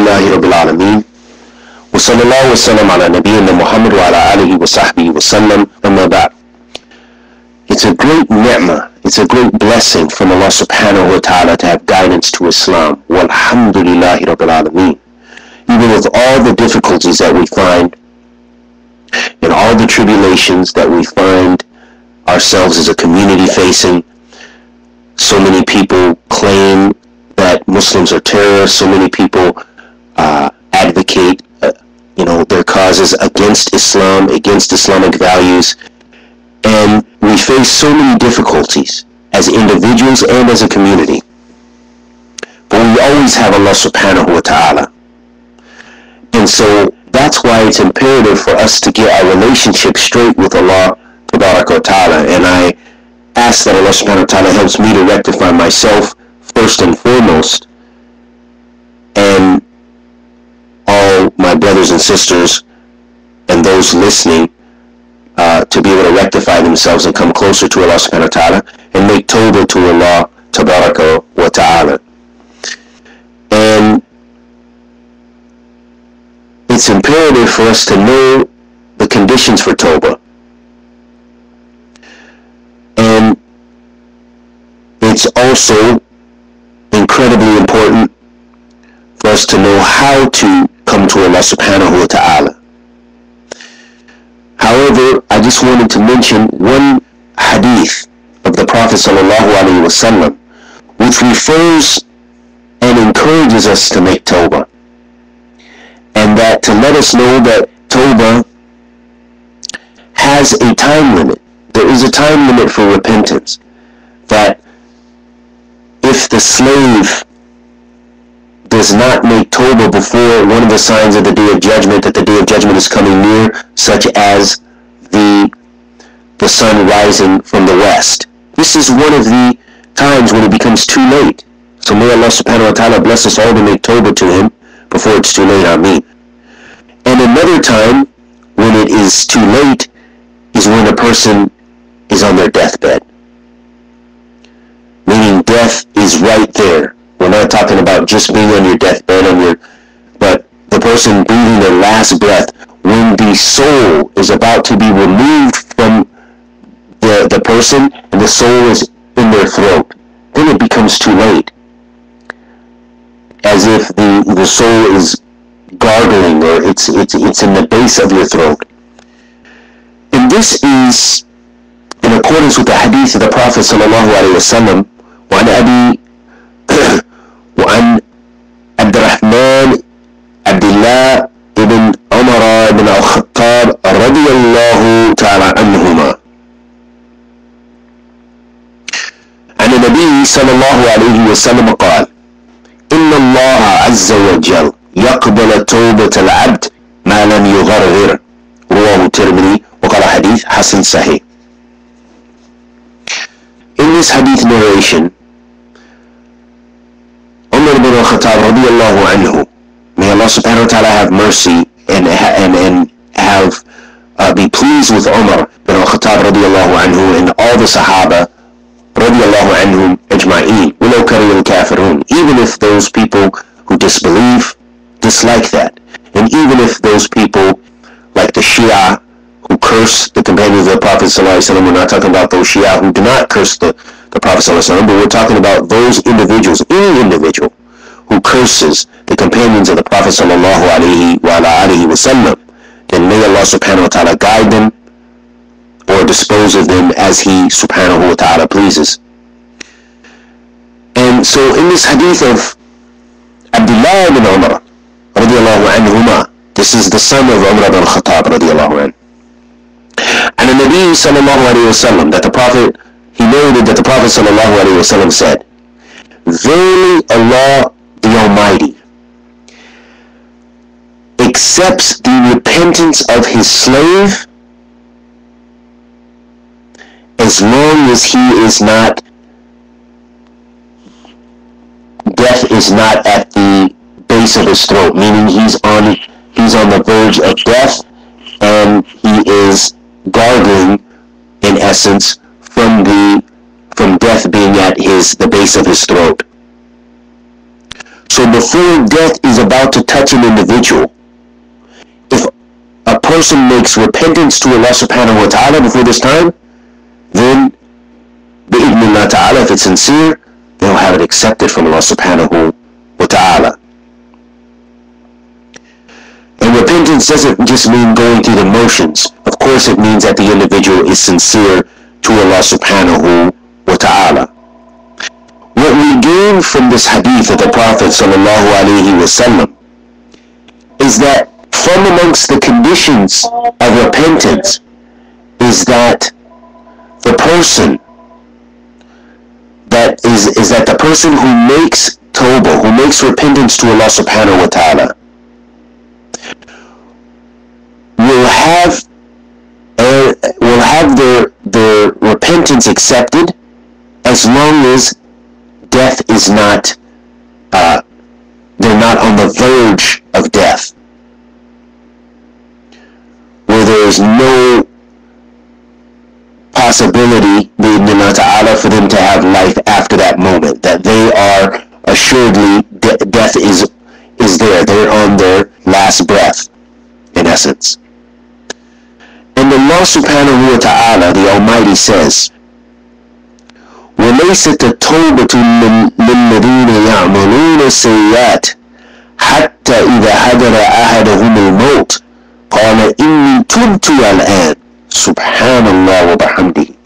Alhamdulillahi Rabbil Alameen. Wa sallallahu wa sallam ala nabiyyina Muhammad wa ala alihi wa sahbihi wa sallam. Amma ba'd. It's a great ni'mah, it's a great blessing from Allah subhanahu wa ta'ala to have guidance to Islam. Walhamdulillahi Rabbil Alameen. Even with all the difficulties that we find, and all the tribulations that we find ourselves as a community facing, so many people claim that Muslims are terrorists, so many people advocate their causes against Islam, against Islamic values, and we face so many difficulties as individuals and as a community. But we always have Allah subhanahu wa ta'ala. And so that's why it's imperative for us to get our relationship straight with Allah tabaraka wa ta'ala. And I ask that Allah subhanahu wa ta'ala helps me to rectify myself first and foremost, and all my brothers and sisters and those listening to be able to rectify themselves and come closer to Allah subhanahu wa ta'ala and make tawbah to Allah tabaraka wa ta'ala. And it's imperative for us to know the conditions for tawbah. And it's also incredibly important for us to know how to come to Allah subhanahu wa ta'ala. However, I just wanted to mention one hadith of the Prophet sallallahu alaihi wasallam, which refers and encourages us to make tawbah, and that to let us know that tawbah has a time limit. There is a time limit for repentance, that if the slave does not make tawbah before one of the signs of the Day of Judgment, that the Day of Judgment is coming near, such as the sun rising from the west. This is one of the times when it becomes too late. So may Allah subhanahu wa ta'ala bless us all to make tawbah to Him before it's too late. Ameen. And another time when it is too late is when a person is on their deathbed. Meaning death is right there. We're not talking about just being on your deathbed, but the person breathing their last breath, when the soul is about to be removed from the person and the soul is in their throat, then it becomes too late. As if the soul is gargling, or it's in the base of your throat. And this is in accordance with the hadith of the Prophet sallallahu alaihi wasallam. وعن عبد الرحمن عبد الله بن عمر بن الخطاب رضي الله تعالى عنهما عن النبي صلى الله عليه وسلم قال: إن الله عز وجل يقبل توبة العبد ما لم يغرغر. رواه الترمذي وقال حديث حسن صحيح. In this hadith narration, Umar ibn al-Khattab radiyallahu anhu, may Allah subhanahu wa ta'ala have mercy and have be pleased with Umar ibn al-Khattab radiyallahu anhu and all the Sahaba radiyallahu anhum ajma'een, walau kariha al-kafirun, even if those people who disbelieve dislike that, and even if those people like the Shia who curse the companions of the Prophet sallallahu alaihi wasallam. We're not talking about those Shia who do not curse the Prophet sallallahu alaihi wasallam, but we're talking about those individuals, any individual who curses the companions of the Prophet sallallahu alaihi wasallam, then may Allah subhanahu wa ta'ala guide them or dispose of them as He subhanahu wa ta'ala pleases. And so in this hadith of Abdullah ibn Umar radiyallahu anhuma, this is the son of Umar ibn al-Khattab radiyallahu anhu, and the Nabi sallallahu alayhi wasallam, that the Prophet, he noted that the Prophet sallallahu alayhi wasallam said, verily Allah the Almighty accepts the repentance of His slave as long as he is not, death is not at the base of his throat, meaning he's on the verge of death and he is gargling in essence from death being at the base of his throat. So before death is about to touch an individual, if a person makes repentance to Allah subhanahu wa ta'ala before this time, then bi'idhnillah ta'ala, if it's sincere, they'll have it accepted from Allah subhanahu wa ta'ala. And repentance doesn't just mean going through the motions. Of course it means that the individual is sincere to Allah subhanahu wa ta'ala. What we gain from this hadith of the Prophet sallallahu alaihi wasallam is that from amongst the conditions of repentance is that the person that is that the person who makes tawbah, who makes repentance to Allah subhanahu wa ta'ala, will have their repentance accepted as long as death is not, they're not on the verge of death, where there is no possibility, bi'idhnillah ta'ala, for them to have life after that moment, that they are assuredly, death is there, they're on their last breath, in essence. And Allah subhanahu wa ta'ala, the Almighty, says, وَلَيْسَتْ التَّوْبَةُ لِلَّذِينَ يَعْمَلُونَ السَّيِّئَاتِ حَتَّى إِذَا حَضَرَ أَحَدَهُمُ الْمَوْتُ قَالَ إِنِّي تُبْتُ الْآنَ Subhanallah wa bihamdihi.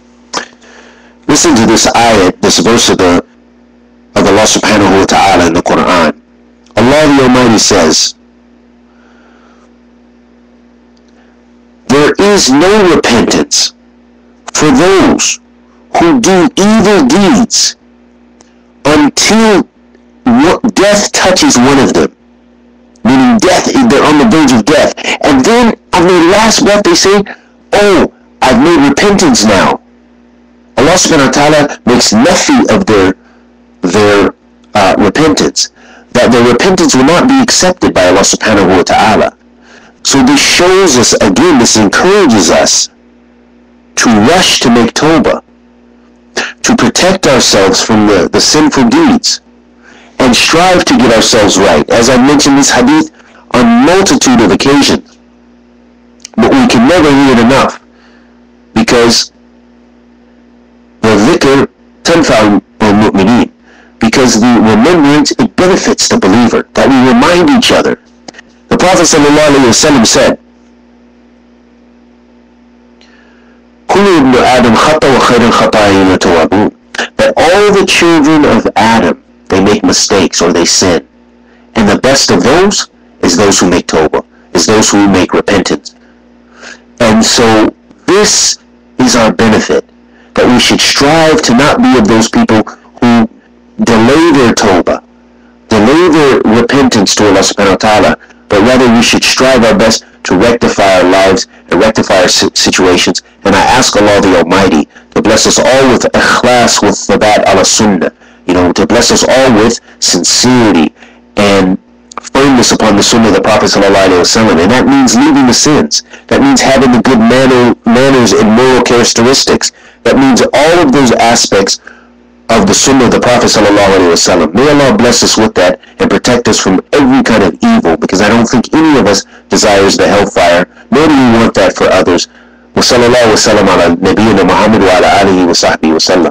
Listen to this ayat, this verse of Allah subhanahu wa ta'ala in the Quran. Allah the Almighty says, there is no repentance for those who do evil deeds until death touches one of them. Meaning death, they're on the verge of death. And then on their last breath they say, oh, I've made repentance now. Allah subhanahu wa ta'ala makes nafi of their repentance, that their repentance will not be accepted by Allah subhanahu wa ta'ala. So this shows us, again, this encourages us to rush to make tawbah, to protect ourselves from the sinful deeds, and strive to get ourselves right. As I mentioned this hadith on multitude of occasions, but we can never hear it enough, because the dhikr tanfa'u al-mu'mineen, because the remembrance, it benefits the believer, that we remind each other. The Prophet ﷺ said, كُلُّ ابْنُ آدَمْ خَطَّ وَخَيْرُ الْخَطَائِينَ تَوَّابُونَ, that all the children of Adam, they make mistakes or they sin, and the best of those is those who make tawbah, is those who make repentance. And so this is our benefit, that we should strive to not be of those people who delay their tawbah, delay their repentance to Allah subhanahu wa ta'ala, but rather we should strive our best to rectify our lives and rectify our situations. And I ask Allah the Almighty to bless us all with ikhlas, with thabat ala sunnah, to bless us all with sincerity and firmness upon the sunnah of the Prophet ﷺ. And that means leaving the sins. That means having the good manners and moral characteristics. That means all of those aspects of the sunnah of the Prophet ﷺ. May Allah bless us with that and protect us from every kind of evil, because I don't think any of us desires the hellfire, nor do we want that for others. Wa sallallahu wa sallam ala nabiyyina Muhammad wa ala alihi wa sahbihi wa sallam.